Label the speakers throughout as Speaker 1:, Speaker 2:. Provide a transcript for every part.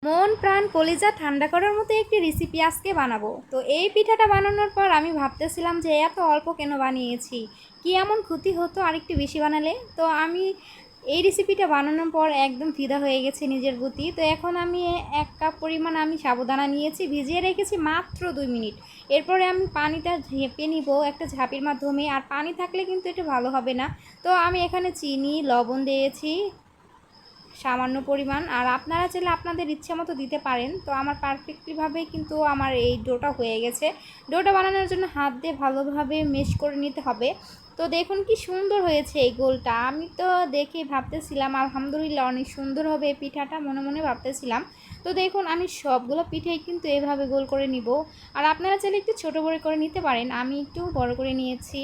Speaker 1: মন প্রাণ কলিজা ঠান্ডা করার মতো একটি রেসিপি আজকে বানাবো। তো এই পিঠাটা বানানোর পর আমি ভাবতেছিলাম যে এত অল্প কেন বানিয়েছি, কি এমন ক্ষতি হতো আরেকটু বেশি বানালে। তো আমি এই রেসিপিটা বানানোর পর একদম ফিদা হয়ে গেছে নিজের প্রতি। তো এখন আমি 1 কাপ পরিমাণ আমি সাবুদানা নিয়েছি, ভিজিয়ে রেখেছি মাত্র 2 মিনিট। এরপরে আমি পানিটা ঝেঁপে নিব একটা ঝাঁপির মাধ্যমে, আর পানি থাকলে কিন্তু এটা ভালো হবে না। তো আমি এখানে চিনি লবণ দিয়েছি সামান্য পরিমাণ, আর আপনারা চাইলে আপনাদের ইচ্ছে মতো দিতে পারেন। তো আমার পারফেক্টলিভাবে কিন্তু আমার এই ডোটা হয়ে গেছে। ডোটা বানানোর জন্য হাত দিয়ে ভালোভাবে মেশ করে নিতে হবে। তো দেখুন কি সুন্দর হয়েছে এই গোলটা। আমি তো দেখে ভাবতেছিলাম আলহামদুলিল্লাহ অনেক সুন্দর হবে এই পিঠাটা, মনে মনে ভাবতেছিলাম। তো দেখুন আমি সবগুলো পিঠাই কিন্তু এভাবে গোল করে নিব, আর আপনারা চাইলে একটু ছোটো বড় করে নিতে পারেন, আমি একটু বড় করে নিয়েছি।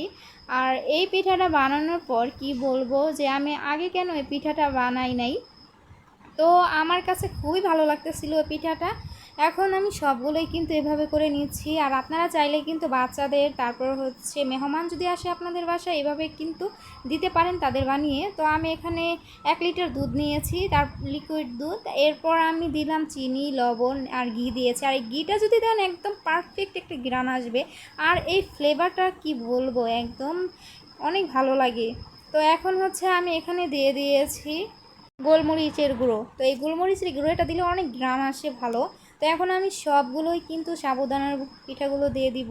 Speaker 1: আর এই পিঠাটা বানানোর পর কি বলবো যে আমি আগে কেন এই পিঠাটা বানাই নাই। তো আমার কাছে খুবই ভালো লাগতেছিল ওই পিঠাটা। এখন আমি সবগুলোই কিন্তু এভাবে করে নিচ্ছি, আর আপনারা চাইলে কিন্তু বাচ্চাদের, তারপর হচ্ছে মেহমান যদি আসে আপনাদের বাসায়, এভাবে কিন্তু দিতে পারেন তাদের বানিয়ে। তো আমি এখানে 1 লিটার দুধ নিয়েছি, তার লিকুইড দুধ। এরপর আমি দিলাম চিনি লবণ আর ঘি দিয়েছি, আর এই ঘিটা যদি দেন একদম পারফেক্ট একটা গ্রান আসবে, আর এই ফ্লেভারটা কি বলবো একদম অনেক ভালো লাগে। তো এখন হচ্ছে আমি এখানে দিয়ে দিয়েছি গোলমরিচের গুঁড়ো। তো এই গোলমরিচের গুঁড়োটা দিলে অনেক গ্রাম আসে ভালো। তো এখন আমি সবগুলোই কিন্তু সাবুদানার পিঠাগুলো দিয়ে দিব,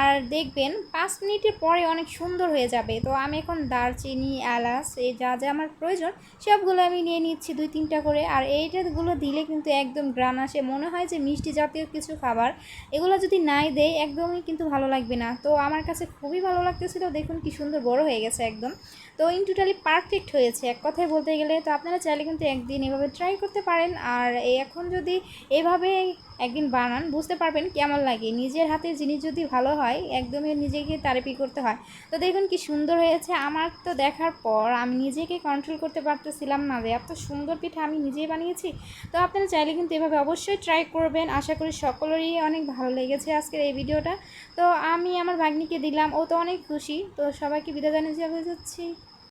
Speaker 1: আর দেখবেন 5 মিনিটের পরে অনেক সুন্দর হয়ে যাবে। তো আমি এখন দারচিনি এলাচ এই যা যা আমার প্রয়োজন সবগুলো আমি নিয়ে নিচ্ছি 2-3টা করে। আর এইটাগুলো দিলে কিন্তু একদম গ্রান আসে, মনে হয় যে মিষ্টি জাতীয় কিছু খাবার। এগুলো যদি নাই দেয় একদমই কিন্তু ভালো লাগবে না। তো আমার কাছে খুবই ভালো লাগতেছিল, দেখুন কি সুন্দর বড় হয়ে গেছে একদম। তো ইন টোটালি পারফেক্ট হয়েছে এক কথায় বলতে গেলে। তো আপনারা চাইলে কিন্তু একদিন এভাবে ট্রাই করতে পারেন, আর এখন যদি এভাবে একদিন বানান বুঝতে পারবেন কেমন লাগে। নিজের হাতের জিনিস যদি ভালো হয় একদমই নিজেকে তারিফই করতে হয়। তো দেখুন কি সুন্দর হয়েছে। আমার তো দেখার পর আমি নিজেকে কন্ট্রোল করতে পারতেছিলাম না যে এত সুন্দর পিঠা আমি নিজেই বানিয়েছি। তো আপনারা চাইলে কিন্তু এভাবে অবশ্যই ট্রাই করবেন। আশা করি সকলেরই অনেক ভালো লেগেছে আজকের এই ভিডিওটা। তো আমি আমার ভাগ্নিকে দিলাম, ও তো অনেক খুশি। তো সবাইকে বিদায় জানিয়ে যাচ্ছি।